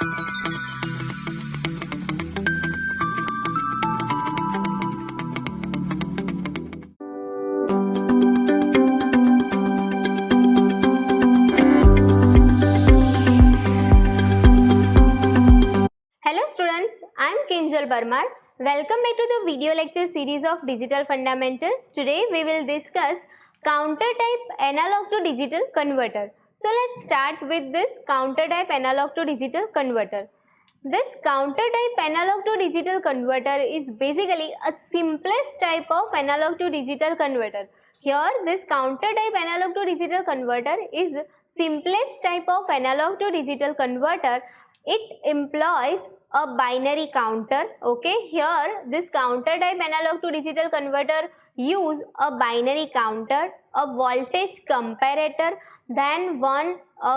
Hello students, I am Kinjal Barmar. Welcome back to the video lecture series of Digital Fundamental. Today we will discuss counter type analog to digital converter. So let's start with this counter type analog to digital converter. This counter type analog to digital converter is basically a simplest type of analog to digital converter. Here this counter type analog to digital converter is simplest type of analog to digital converter. It employs a binary counter. Okay, here this counter type analog to digital converter use a binary counter, a voltage comparator, then one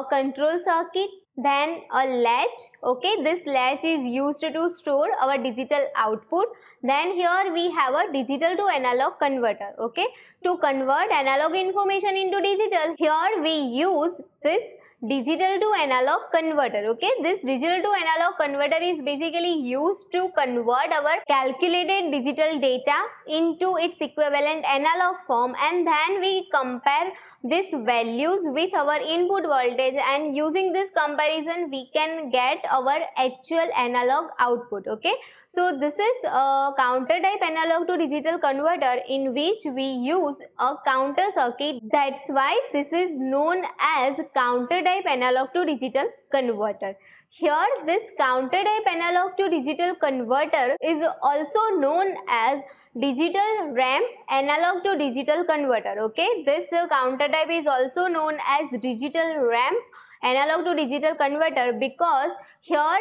control circuit, then a latch. Okay, this latch is used to store our digital output. Then here we have a digital to analog converter. Okay, to convert analog information into digital, here we use this digital to analog converter. Okay, this digital to analog converter is basically used to convert our calculated digital data into its equivalent analog form, and then we compare these values with our input voltage, and using this comparison we can get our actual analog output. Okay, so this is a counter type analog to digital converter in which we use a counter circuit. That's why this is known as counter type analog to digital converter. Here this counter type analog to digital converter is also known as digital ramp analog to digital converter. Okay, this counter type is also known as digital ramp analog to digital converter because here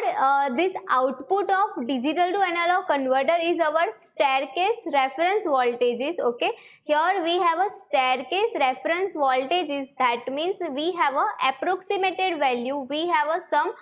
this output of digital to analog converter is our staircase reference voltages. Okay, here we have a staircase reference voltages. That means we have a approximated value, we have a some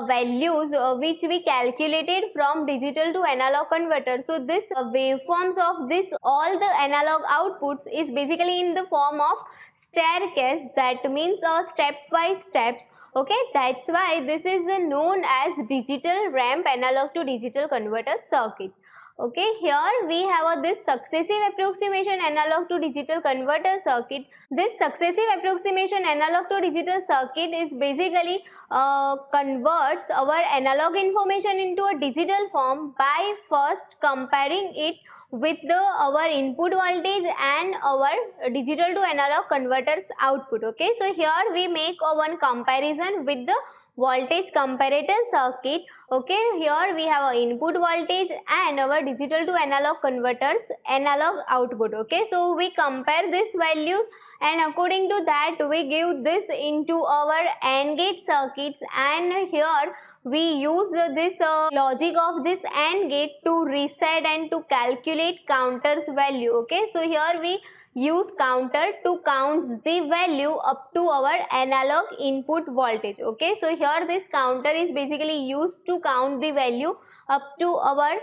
values which we calculated from digital to analog converter. So this waveforms of this all the analog outputs is basically in the form of staircase. That means step by steps. Okay, that's why this is known as digital ramp analog to digital converter circuit. Okay, here we have this successive approximation analog to digital converter circuit. This successive approximation analog to digital circuit is basically converts our analog information into a digital form by first comparing it with our input voltage and our digital to analog converters output. Okay, so here we make one comparison with the voltage comparator circuit. Okay, here we have our input voltage and our digital to analog converters analog output. Okay, so we compare these values and according to that we give this into our AND gate circuits, and here we use this logic of this AND gate to reset and to calculate counters value. Okay, so here we use counter to count the value up to our analog input voltage. Okay, so here this counter is basically used to count the value up to our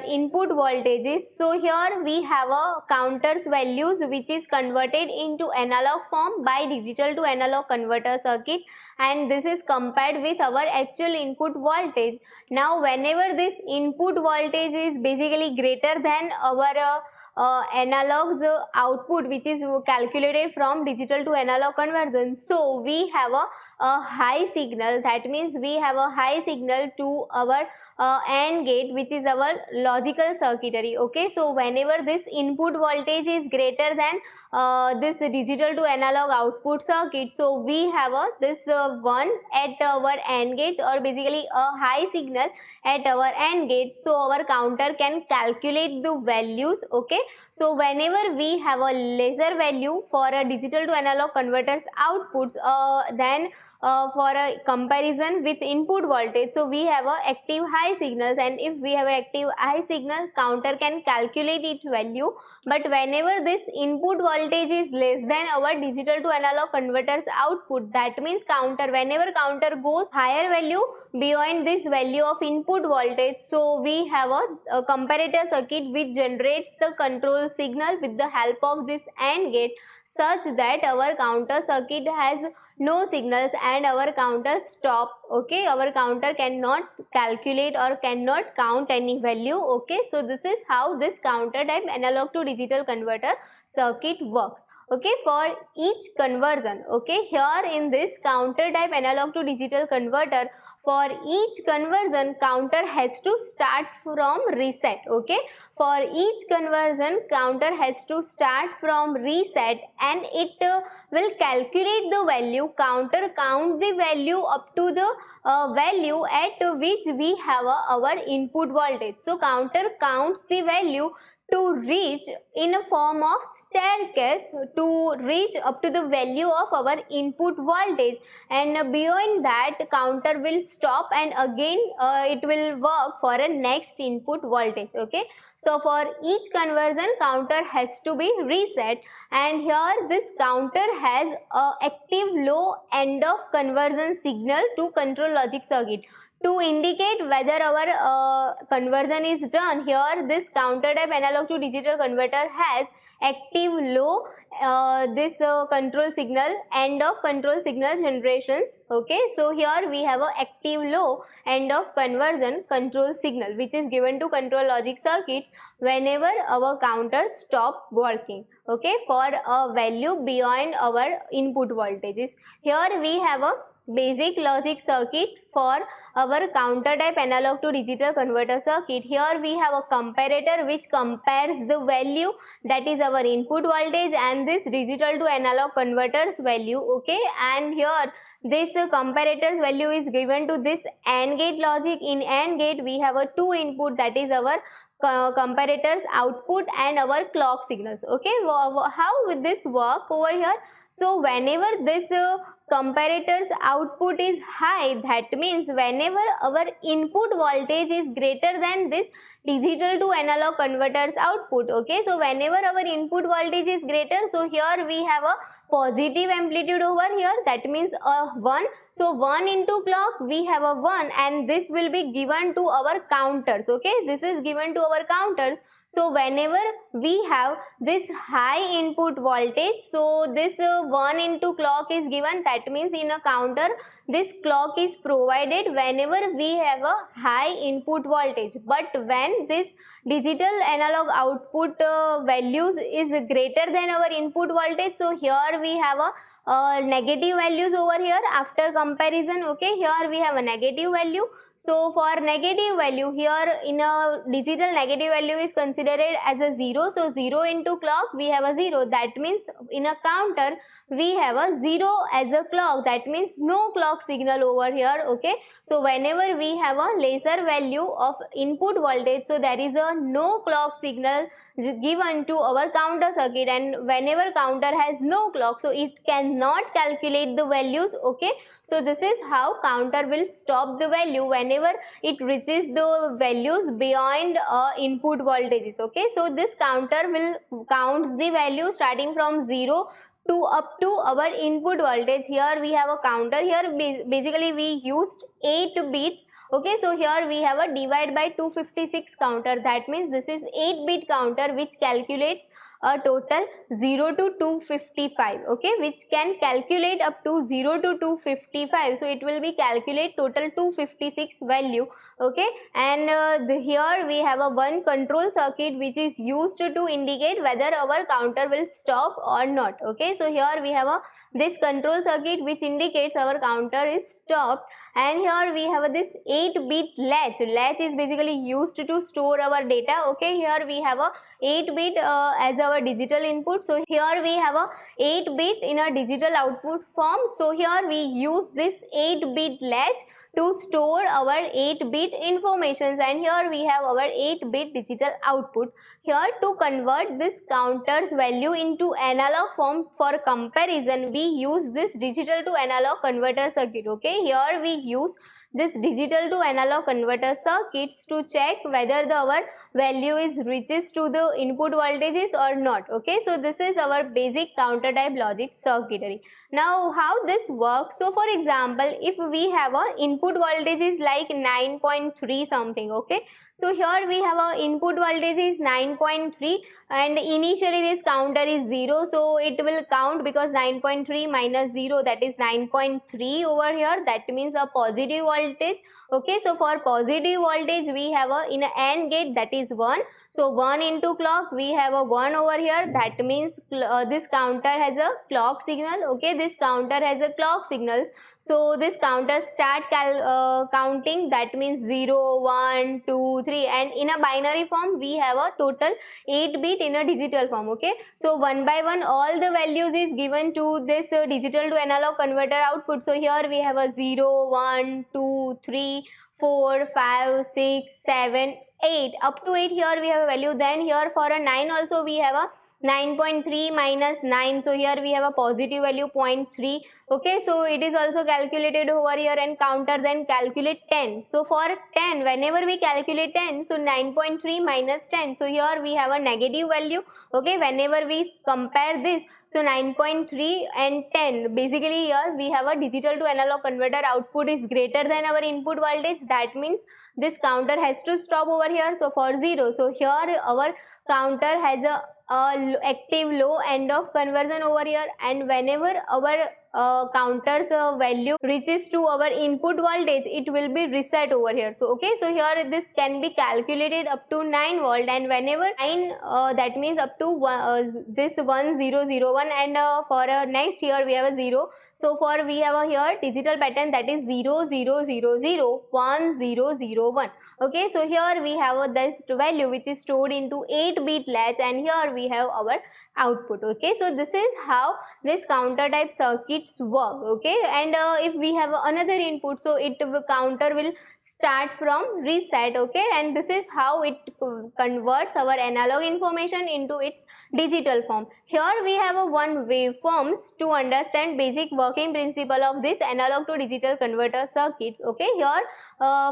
input voltages. So here we have a counters values which is converted into analog form by digital to analog converter circuit, and this is compared with our actual input voltage. Now whenever this input voltage is basically greater than our analog's output which is calculated from digital to analog conversion, so we have a high signal. That means we have a high signal to our AND gate which is our logical circuitry. Okay, so whenever this input voltage is greater than this digital to analog output circuit, so we have this one at our AND gate, or basically a high signal at our AND gate, so our counter can calculate the values. Okay, so whenever we have a lesser value for a digital to analog converters outputs, then for a comparison with input voltage, so we have a active high signals, and if we have a active high signal, counter can calculate its value. But whenever this input voltage is less than our digital to analog converters output, that means whenever counter goes higher value beyond this value of input voltage, so we have a comparator circuit which generates the control signal with the help of this AND gate, such that our counter circuit has no signals, and our counter stop. Okay, our counter cannot calculate or cannot count any value. Okay, so this is how this counter type analog to digital converter circuit works. Okay, for each conversion, okay, here in this counter type analog to digital converter, for each conversion counter has to start from reset. Okay, for each conversion counter has to start from reset, and it will calculate the value. Counter count the value up to the value at which we have our input voltage. So counter counts the value to reach in a form of staircase to reach up to the value of our input voltage, and beyond that counter will stop, and again it will work for a next input voltage. Okay, so for each conversion counter has to be reset, and here this counter has a active low end of conversion signal to control logic circuit. To indicate whether our conversion is done, here this counter type analog to digital converter has active low this control signal, end of control signal generations. Okay, so here we have a active low end of conversion control signal which is given to control logic circuits whenever our counter stop working. Okay, for a value beyond our input voltages. Here we have a basic logic circuit for our counter type analog to digital converter circuit. Here we have a comparator which compares the value, that is our input voltage, and this digital to analog converters value. Okay, and here this comparator's value is given to this AND gate logic. In AND gate we have a two input, that is our comparator's output and our clock signals. Okay, how will this work over here? So whenever this comparator's output is high, that means whenever our input voltage is greater than this digital to analog converter's output. Okay, so whenever our input voltage is greater, so here we have a positive amplitude over here, that means a 1. So 1 into clock we have a 1, and this will be given to our counters. Okay, this is given to our counters. So whenever we have this high input voltage, so this 1 into clock is given, that means in a counter this clock is provided whenever we have a high input voltage. But when this digital analog output values is greater than our input voltage, so here we have a negative values over here after comparison. Okay, here we have a negative value. So for negative value, here in a digital negative value is considered as a 0. So 0 into clock we have a 0. That means in a counter we have a 0 as a clock. That means no clock signal over here. Okay, so whenever we have a lesser value of input voltage, so there is a no clock signal given to our counter circuit, and whenever counter has no clock, so it cannot calculate the values. Okay, so this is how counter will stop the value whenever it reaches the values beyond input voltages. Okay, so this counter will count the value starting from 0 to up to our input voltage. Here we have a counter. Here basically we used 8 bits. Okay, so here we have a divide by 256 counter. That means this is 8-bit counter which calculates a total 0 to 255. Okay, which can calculate up to 0 to 255. So it will be calculate total 256 value. Okay, and here we have a one control circuit which is used to indicate whether our counter will stop or not. Okay, so here we have a this control circuit which indicates our counter is stopped, and here we have this 8-bit latch. Latch is basically used to store our data. Okay, here we have a 8-bit as our digital input. So here we have a 8-bit in a digital output form. So here we use this 8-bit latch to store our 8-bit informations, and here we have our 8-bit digital output. Here to convert this counter's value into analog form for comparison, we use this digital to analog converter circuit. Okay, here we use this digital to analog converter circuits to check whether our value is reaches to the input voltages or not. Okay, so this is our basic counter type logic circuitry. Now how this works? So for example, if we have a input voltage is like 9.3 something, okay, so here we have a input voltage is 9.3 and initially this counter is 0, so it will count because 9.3 minus 0, that is 9.3 over here, that means a positive voltage. Okay, so for positive voltage we have a in a AND gate, that is 1, so 1 into clock we have a 1 over here, that means this counter has a clock signal. Okay, this counter has a clock signal, so this counter start counting, that means 0, 1, 2, 3, and in a binary form we have a total 8 bit in a digital form. Okay, so one by one all the values is given to this digital to analog converter output. So here we have a 0, 1, 2, 3, 4, 5, 6, 7, 8, up to 8 here we have a value. Then here for a 9 also we have a 9.3 minus 9, so here we have a positive value 0.3. Okay, so it is also calculated over here, and counter then calculate 10. So for 10, whenever we calculate 10, so 9.3 minus 10, so here we have a negative value. Okay, whenever we compare this, so 9.3 and 10, basically here we have a digital to analog converter output is greater than our input voltage, that means this counter has to stop over here. So for 0, so here our counter has a active low end of conversion over here, and whenever our counter's value reaches to our input voltage, it will be reset over here. So okay, so here this can be calculated up to 9 volt, and whenever 9 that means up to this 1001, and for next here we have a 0. So for we have a here digital pattern, that is 0 0 0 0 1 0 0 1. Okay, so here we have this value which is stored into 8 bit latch, and here we have our output. Okay, so this is how this counter type circuits work. Okay, and if we have another input, so it counter will start from reset. Okay, and this is how it converts our analog information into its digital form. Here we have a one waveforms to understand basic working principle of this analog to digital converter circuit. Okay, here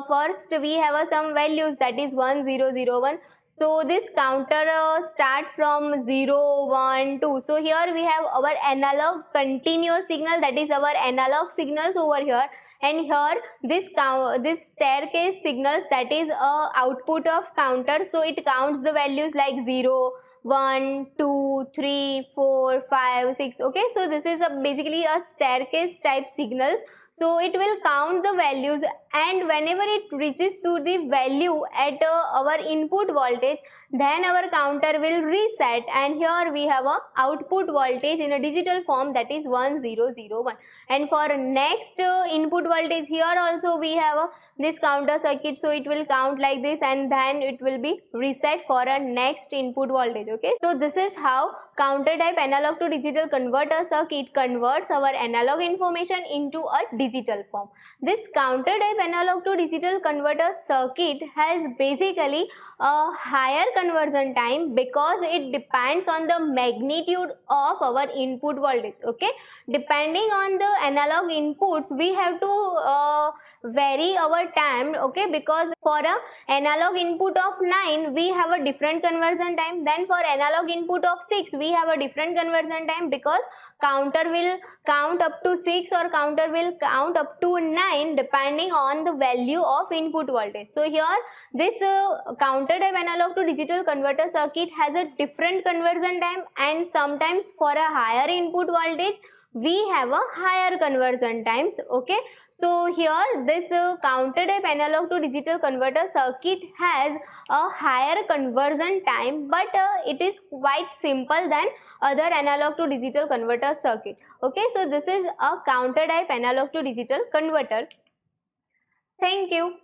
first we have some values, that is 1 0 0 1. So this counter start from 0 1 2. So here we have our analog continuous signal, that is our analog signals over here, and here this staircase signals, that is output of counter. So it counts the values like 0 1 2 3 4 5 6. Okay, so this is basically a staircase type signals. So it will count the values, and whenever it reaches to the value at our input voltage, then our counter will reset, and here we have a output voltage in a digital form, that is 1001. And for next input voltage, here also we have this counter circuit, so it will count like this, and then it will be reset for a next input voltage. Okay, so this is how counter type analog to digital converter circuit converts our analog information into a digital form. This counter type analog to digital converter circuit has basically a higher conversion time because it depends on the magnitude of our input voltage. Okay, depending on the analog inputs, we have to vary our time. Okay, because for a analog input of 9 we have a different conversion time, then for analog input of 6 we have a different conversion time, because counter will count up to 6 or counter will count up to 9 depending on the value of input voltage. So here this counter type analog to digital converter circuit has a different conversion time, and sometimes for a higher input voltage we have a higher conversion times. Okay, so here this counter type analog to digital converter circuit has a higher conversion time, but it is quite simple than other analog to digital converter circuit. Okay, so this is a counter type analog to digital converter. Thank you.